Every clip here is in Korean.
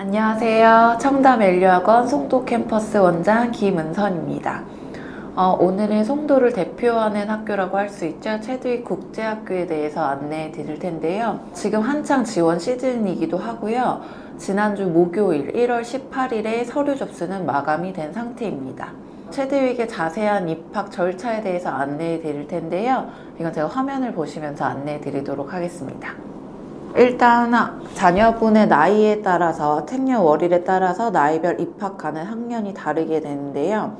안녕하세요. 청담 앤류학원 송도 캠퍼스 원장 김은선입니다. 오늘은 송도를 대표하는 학교라고 할 수 있죠. 체드윅 국제학교에 대해서 안내해 드릴 텐데요. 지금 한창 지원 시즌이기도 하고요. 지난주 목요일 1월 18일에 서류 접수는 마감이 된 상태입니다. 체드윅의 자세한 입학 절차에 대해서 안내해 드릴 텐데요. 이건 제가 화면을 보시면서 안내해 드리도록 하겠습니다. 일단 자녀분의 나이에 따라서 생년월일에 따라서 나이별 입학 가는 학년이 다르게 되는데요.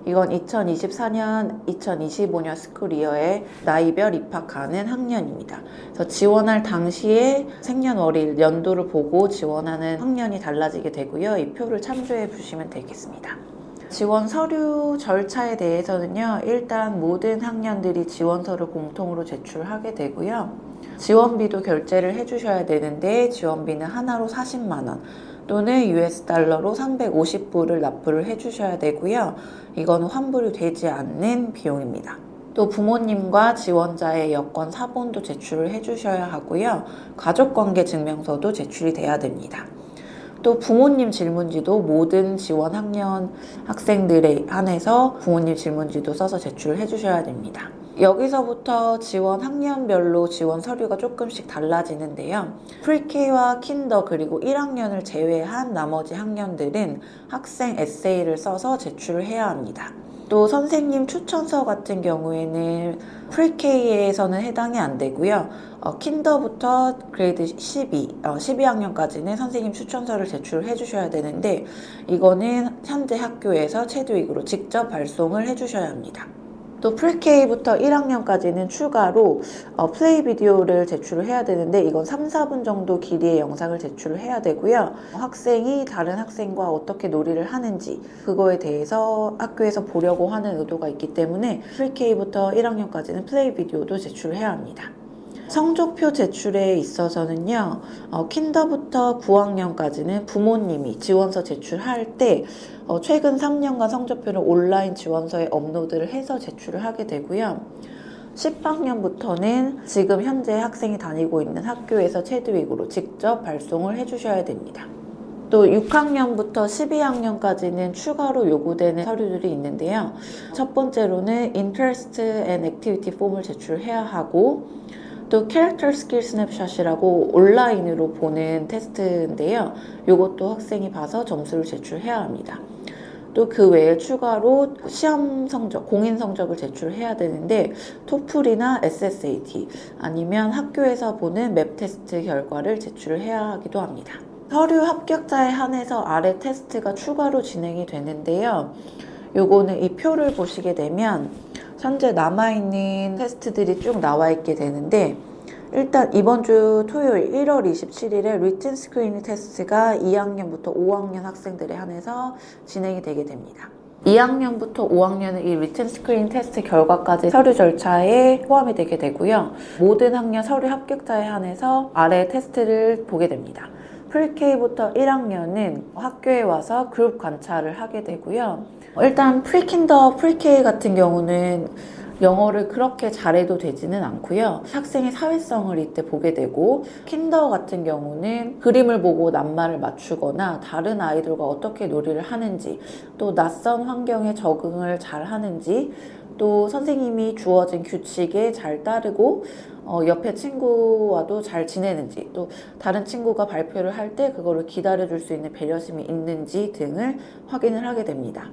이건 2024년, 2025년 스쿨이어에 나이별 입학 가는 학년입니다. 그래서 지원할 당시에 생년월일 연도를 보고 지원하는 학년이 달라지게 되고요. 이 표를 참조해 주시면 되겠습니다. 지원 서류 절차에 대해서는요, 일단 모든 학년들이 지원서를 공통으로 제출하게 되고요. 지원비도 결제를 해주셔야 되는데 지원비는 하나로 40만원 또는 US 달러로 350불을 납부를 해주셔야 되고요. 이건 환불이 되지 않는 비용입니다. 또 부모님과 지원자의 여권 사본도 제출을 해주셔야 하고요. 가족관계 증명서도 제출이 돼야 됩니다. 또 부모님 질문지도 모든 지원 학년 학생들에 한해서 부모님 질문지도 써서 제출을 해주셔야 됩니다. 여기서부터 지원 학년별로 지원 서류가 조금씩 달라지는데요. 프리K와 킨더 그리고 1학년을 제외한 나머지 학년들은 학생 에세이를 써서 제출을 해야 합니다. 또 선생님 추천서 같은 경우에는 프리K에서는 해당이 안 되고요. 킨더부터 그레이드 12학년까지는 선생님 추천서를 제출을 해주셔야 되는데 이거는 현재 학교에서 체드윅으로 직접 발송을 해주셔야 합니다. 또 프리K부터 1학년까지는 추가로 플레이 비디오를 제출을 해야 되는데 이건 3, 4분 정도 길이의 영상을 제출을 해야 되고요. 학생이 다른 학생과 어떻게 놀이를 하는지 그거에 대해서 학교에서 보려고 하는 의도가 있기 때문에 프리K부터 1학년까지는 플레이 비디오도 제출을 해야 합니다. 성적표 제출에 있어서는요, 킨더부터 9학년까지는 부모님이 지원서 제출할 때 최근 3년간 성적표를 온라인 지원서에 업로드를 해서 제출을 하게 되고요. 10학년부터는 지금 현재 학생이 다니고 있는 학교에서 체드윅으로 직접 발송을 해주셔야 됩니다. 또 6학년부터 12학년까지는 추가로 요구되는 서류들이 있는데요. 첫 번째로는 Interest and Activity 폼을 제출해야 하고 또 캐릭터 스킬 스냅샷이라고 온라인으로 보는 테스트인데요. 이것도 학생이 봐서 점수를 제출해야 합니다. 또 그 외에 추가로 시험 성적, 공인 성적을 제출해야 되는데 토플이나 SSAT 아니면 학교에서 보는 맵 테스트 결과를 제출을 해야 하기도 합니다. 서류 합격자에 한해서 아래 테스트가 추가로 진행이 되는데요. 요거는 이 표를 보시게 되면 현재 남아있는 테스트들이 쭉 나와 있게 되는데 일단 이번 주 토요일 1월 27일에 리튼 스크리닝 테스트가 2학년부터 5학년 학생들에 한해서 진행이 되게 됩니다. 2학년부터 5학년은 이 리튼 스크린 테스트 결과까지 서류 절차에 포함이 되게 되고요. 모든 학년 서류 합격자에 한해서 아래 테스트를 보게 됩니다. 프리K부터 1학년은 학교에 와서 그룹 관찰을 하게 되고요. 일단 프리킨더, 프리K 같은 경우는 영어를 그렇게 잘해도 되지는 않고요. 학생의 사회성을 이때 보게 되고 킨더 같은 경우는 그림을 보고 낱말을 맞추거나 다른 아이들과 어떻게 놀이를 하는지 또 낯선 환경에 적응을 잘 하는지 또 선생님이 주어진 규칙에 잘 따르고 옆에 친구와도 잘 지내는지 또 다른 친구가 발표를 할 때 그거를 기다려줄 수 있는 배려심이 있는지 등을 확인을 하게 됩니다.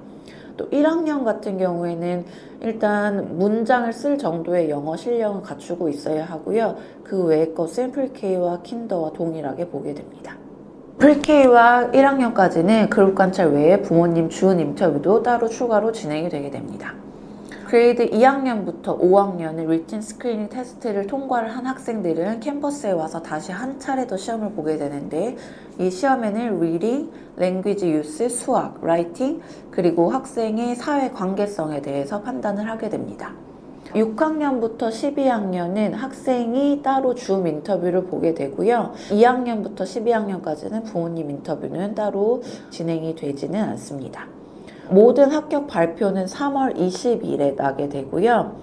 또 1학년 같은 경우에는 일단 문장을 쓸 정도의 영어 실력을 갖추고 있어야 하고요. 그 외의 것은 프리K와 킨더와 동일하게 보게 됩니다. 프리K와 1학년까지는 그룹 관찰 외에 부모님 준 인터뷰도 따로 추가로 진행이 되게 됩니다. 그레이드 2학년부터 5학년은 리튼 스크리닝 테스트를 통과를 한 학생들은 캠퍼스에 와서 다시 한 차례 더 시험을 보게 되는데 이 시험에는 리딩, 랭귀지 유스, 수학, 라이팅 그리고 학생의 사회 관계성에 대해서 판단을 하게 됩니다. 6학년부터 12학년은 학생이 따로 줌 인터뷰를 보게 되고요. 2학년부터 12학년까지는 부모님 인터뷰는 따로 진행이 되지는 않습니다. 모든 합격 발표는 3월 20일에 나게 되고요.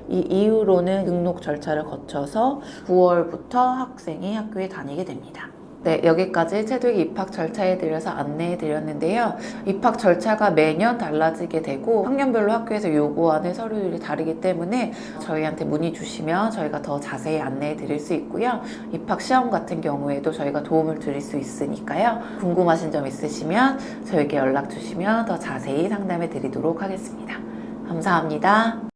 이 이후로는 등록 절차를 거쳐서 9월부터 학생이 학교에 다니게 됩니다. 네, 여기까지 체드윅 입학 절차에 대해서 안내해 드렸는데요. 입학 절차가 매년 달라지게 되고 학년별로 학교에서 요구하는 서류들이 다르기 때문에 저희한테 문의 주시면 저희가 더 자세히 안내해 드릴 수 있고요. 입학 시험 같은 경우에도 저희가 도움을 드릴 수 있으니까요. 궁금하신 점 있으시면 저에게 연락 주시면 더 자세히 상담해 드리도록 하겠습니다. 감사합니다.